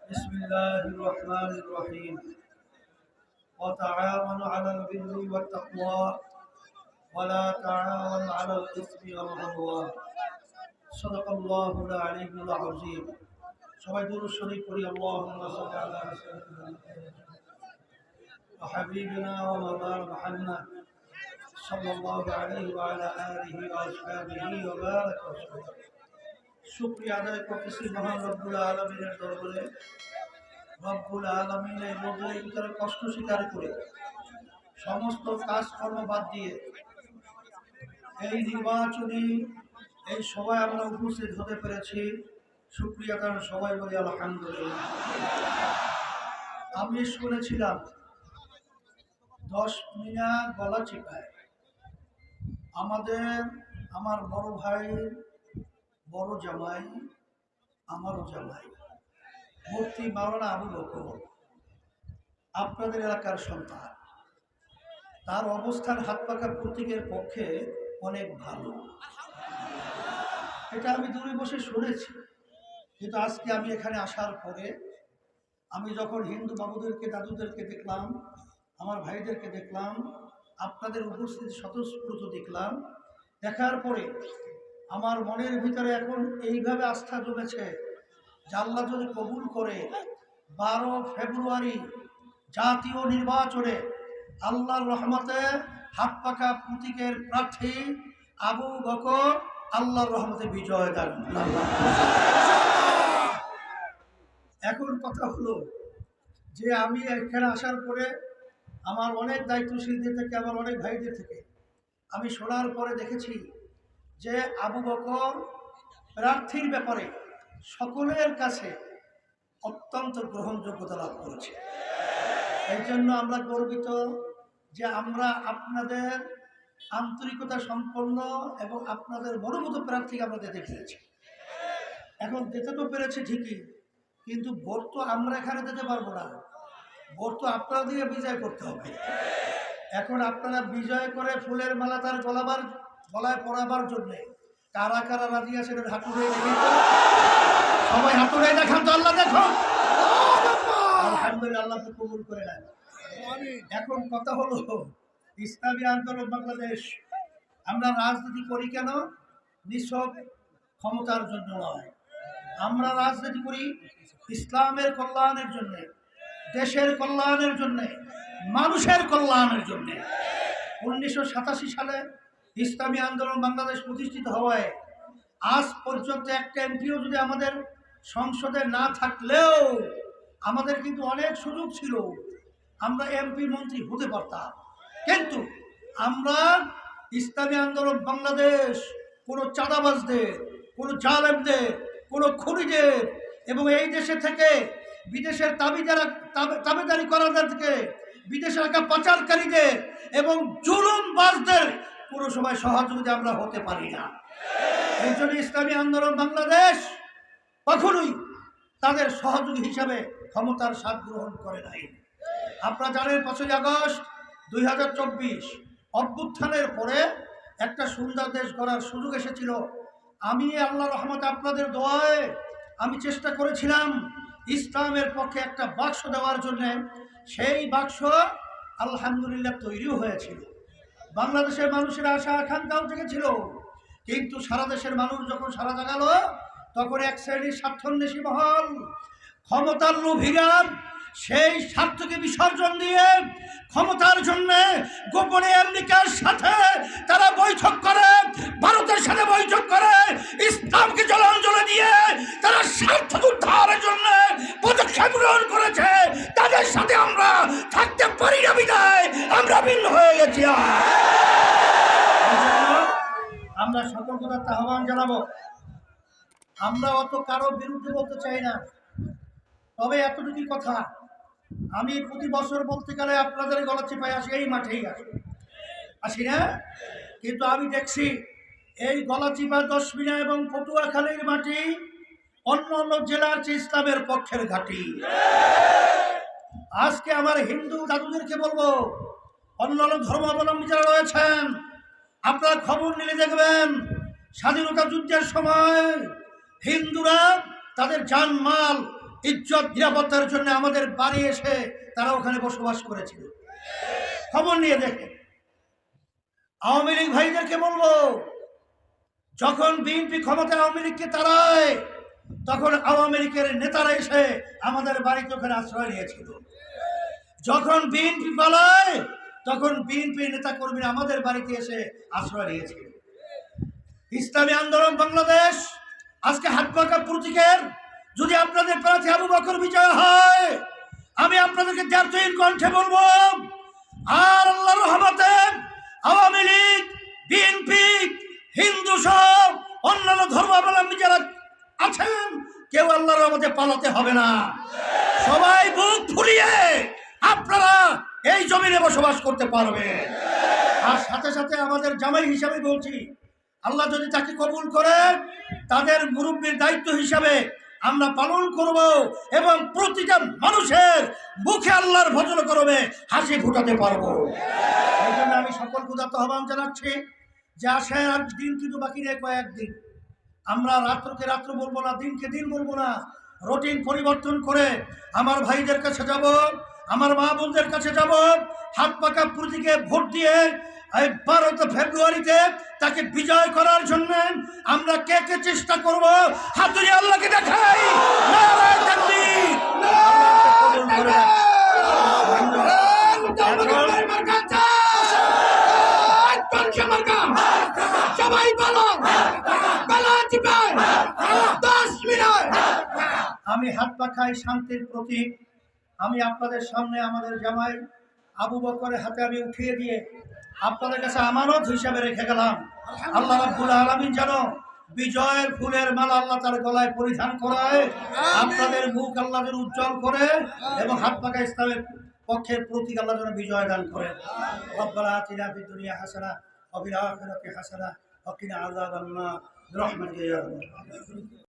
بسم الله الرحمن الرحيم وتعاونوا على البر والتقوى ولا تعاونوا على الإثم والعدوان صدق الله العلي العظيم সবাই দুরূদ শরীফ পড়ি আল্লাহুম্মা সাল্লি আলা সাইয়্যিদিনা ওয়া হাবিবিনা ওয়া মাওলানা মুহাম্মদ সাল্লাল্লাহু আলাইহি ওয়া আলা আলিহি ওয়া আসহাবিহি ওয়া বারাকা ওয়া সাল্লাম। শুকরিয়া আদায় করতেছি মহান রব্বুল আলামিনের দরবারে। রব্বুল আলামিন এই রোগের ভিতরে কষ্ট স্বীকার করে সমস্ত কাজকর্ম বাদ দিয়ে এই নির্বাচনী এই সভায় আমরা উপস্থিত হতে পেরেছি। শুকরিয়া কারণ সবাই বলি আলহামদুলিল্লাহ। আমি শুনেছিলাম 10 মিনিট গলা চিপায় আমার বড় ভাই, বড় জামাই, আমারও জামাই মুফতি মাওলানা আবু বকর আপনাদের এলাকার সন্তান, তার অবস্থান হাত পাকা প্রতীকের পক্ষে অনেক ভালো। এটা আমি দূরে বসে শুনেছি, কিন্তু আজকে আমি এখানে আসার পরে আমি যখন হিন্দু বাবুদেরকে, দাদুদেরকে দেখলাম, আমার ভাইদেরকে দেখলাম, আপনাদের উপস্থিতি স্বতঃস্ফূর্ত দেখলাম, দেখার পরে আমার মনের ভিতরে এখন এইভাবে আস্থা জমেছে যে আল্লাহ যদি কবুল করে 12 ফেব্রুয়ারি জাতীয় নির্বাচনে আল্লাহর রহমতে হাত পাকা প্রতীকের প্রার্থী আবু বকর আল্লাহর রহমতে বিজয় দান। এখন কথা হলো যে আমি এখানে আসার পরে আমার অনেক দায়িত্বশীলদের থেকে, আমার অনেক ভাইদের থেকে আমি শোনার পরে দেখেছি যে আবু বকর প্রার্থীর ব্যাপারে সকলের কাছে অত্যন্ত গ্রহণযোগ্যতা লাভ করেছে। এই জন্য আমরা গর্বিত যে আমরা আপনাদের আন্তরিকতা সম্পন্ন এবং আপনাদের মনোমত প্রার্থীকে আমরা দিতে পেরেছি। এখন দিতে তো পেরেছি ঠিকই, কিন্তু ভোট তো আমরা এখানে দিতে পারবো না, ভোট তো আপনারা দিয়ে বিজয় করতে হবে। এখন আপনারা বিজয় করে ফুলের মালা তার গলায় পরাবার জন্য কারা কারা রাজি আছেন হাতুড়ে দেখি তো, সবাই হাতুড়ে দেখান তো, আল্লাহ দেখো। আলহামদুলিল্লাহ, আল্লাহ কবুল করে নেন। এখন কথা হলো ইসলামী আন্দোলন বাংলাদেশ, আমরা রাজনীতি করি কেন? নিছক ক্ষমতার জন্য নয়, আমরা রাজনীতি করি ইসলামের কল্যাণের জন্য, দেশের কল্যাণের জন্য, মানুষের কল্যাণের জন্য। 1987 সালে ইসলামী আন্দোলন বাংলাদেশ প্রতিষ্ঠিত হওয়ায় আজ পর্যন্ত একটা এমপিও যদি আমাদের সংসদে না থাকলেও আমাদের কিন্তু অনেক সুযোগ ছিল, আমরা এমপি মন্ত্রী হতে পারতাম। কিন্তু আমরা ইসলামী আন্দোলন বাংলাদেশ কোনো চাঁদাবাজদের, কোনো জালেমদের, কোনো খুনিদের এবং এই দেশে থেকে বিদেশের তাবেদারি করাদের থেকে বিদেশে রাখা পাচারকারীদের এবং জুলুমবাজদের কোনো সময় সহযোগিতা আমরা হতে পারি না। এই জন্য ইসলামী আন্দোলন বাংলাদেশ কখনোই তাদের সহযোগী হিসাবে ক্ষমতার স্বাদ গ্রহণ করে নাই। আপনারা জানেন 5ই আগস্ট 2024 অভ্যুত্থানের পরে একটা সুন্দর দেশ গড়ার সুযোগ এসেছিল। আমি আল্লাহর রহমতে আপনাদের দোয়ায় আমি চেষ্টা করেছিলাম ইসলামের পক্ষে একটা বাক্স দেওয়ার জন্য। সেই বাক্স আলহামদুলিল্লাহ তৈরিও হয়েছিল, বাংলাদেশের মানুষের আশা আকাঙ্ক্ষাও জেগেছিল। কিন্তু সারা দেশের মানুষ যখন সারা জাগালো, তখন এক শ্রেণীর স্বার্থান্বেষী মহল, ক্ষমতার লোভীরা সেই স্বার্থকে বিসর্জন দিয়ে ক্ষমতার জন্য গোপনে আমেরিকার সাথে তারা বৈঠক করে, ভারতের সাথে বৈঠক করে, ইসলামকে জলাঞ্জলি দিয়ে তারা স্বার্থ উদ্ধারের জন্য পদক্ষেপ গ্রহণ করেছে। তাদের সাথে আমরা থাকতে পারি না বিধায় আমরা ভিন্ন হয়ে গেছি। আমরা সতর্কতার আহ্বান জানাবো। আমরা অত কারো বিরুদ্ধে বলতে চাই না, তবে এতটুকু কথা, আমি প্রতি বছর বলতে গেলে আপনাদের গলা চিপায় আসি, এই মাঠেই আসি না, কিন্তু আমি দেখছি এই গলাচিপা, 10 মিনা এবং পটুয়াখালীর মাটি অন্য অন্য জেলার চেয়ে ইসলামের পক্ষের ঘাঁটি। আজকে আমার হিন্দু দাদুদেরকে বলবো, অন্য অন্য ধর্মাবলম্বী যারা রয়েছেন, আপনারা খবর নিলে দেখবেন স্বাধীনতা যুদ্ধের সময় হিন্দুরা তাদের জানমাল ইজ্জত নিরাপত্তার জন্য আমাদের বাড়ি এসে তারা ওখানে বসবাস করেছিল। খবর নিয়ে দেখে আওয়ামী লীগ ভাইদেরকে বলবো, যখন বিএনপি ক্ষমতায় আওয়ামী লীগকে তাড়ায় তখন আওয়ামী লীগের নেতারা এসে আমাদের বাড়িতে ওখানে আশ্রয় নিয়েছিল। যখন বিএনপি পালায় তখন বিএনপি নেতা কর্মীরা আমাদের বাড়িতে এসে আশ্রয় নিয়েছিল। ইসলামী আন্দোলন বাংলাদেশ আজকে হাতপাকা প্রতীকের যদি আপনাদের প্রার্থী আবু বকর বিজয় হয়, আমি আপনাদেরকে জাতীয় কণ্ঠে বলবো, আর আল্লাহর রহমতে আওয়ামী লীগ, বিএনপি, হিন্দু সহ অন্যান্য ধর্মাবলম্বী যারা আছেন কেউ আল্লাহর রহমতে পালাতে হবে না। সবাই বুক ফুলিয়ে আপনারা এই জমিনে বসবাস করতে পারবে। আর সাথে সাথে আমাদের জামাই হিসাবে বলছি, আল্লাহ যদি তাকে কবুল করে তাদের মুরব্বীর দায়িত্ব হিসাবে আমরা পালন করব এবং প্রতিটা মানুষের মুখে আল্লাহর ভজন করবে হাসি ফুটাতে পারবো। এই জন্য আমি সকল ক্ষুধার্ত আহ্বান জানাচ্ছি যে আসেন, আর দিন কিন্তু বাকি নেই, কয়েকদিন। আমরা রাত্রকে রাত্র বলবো না, দিনকে দিন বলবো না, রুটিন পরিবর্তন করে আমার ভাইদের কাছে যাব, আমার মা বোনদের কাছে যাব, হাত পাকা প্রতীকে ভোট দিয়ে এই 12 ফেব্রুয়ারিতে তাকে বিজয় করার জন্য আমরা কে কে চেষ্টা করব হাত ধরে আল্লাহকে দেখাই। নারায়ে তাকবীর, সবাই বলো আমি হাত পাখাই শান্তির প্রতীক। আমি আপনাদের সামনে আমাদের জামাই আবু বকরের হাতে আমি উঠিয়ে দিয়ে আপনাদের কাছে আমানত হিসাবে রেখে গেলাম। আল্লাহ রাব্বুল আলামিন যেন বিজয়ের ফুলের মালা আল্লাহ তার গলায় পরিধান করায়, আপনাদের মুখ আল্লাহ যেন উজ্জ্বল করে এবং হাত পাকা ইসলামের পক্ষের প্রতীক আল্লাহ যেন বিজয় দান করেন। রব্বানা আতিনা ফিদ দুনিয়া হাসানাহ ওয়া ফিল আখিরাতি হাসানাহ ওয়া কিনা আযাবান্নার বিরহমাতিকা ইয়া আরহামার রাহিমিন।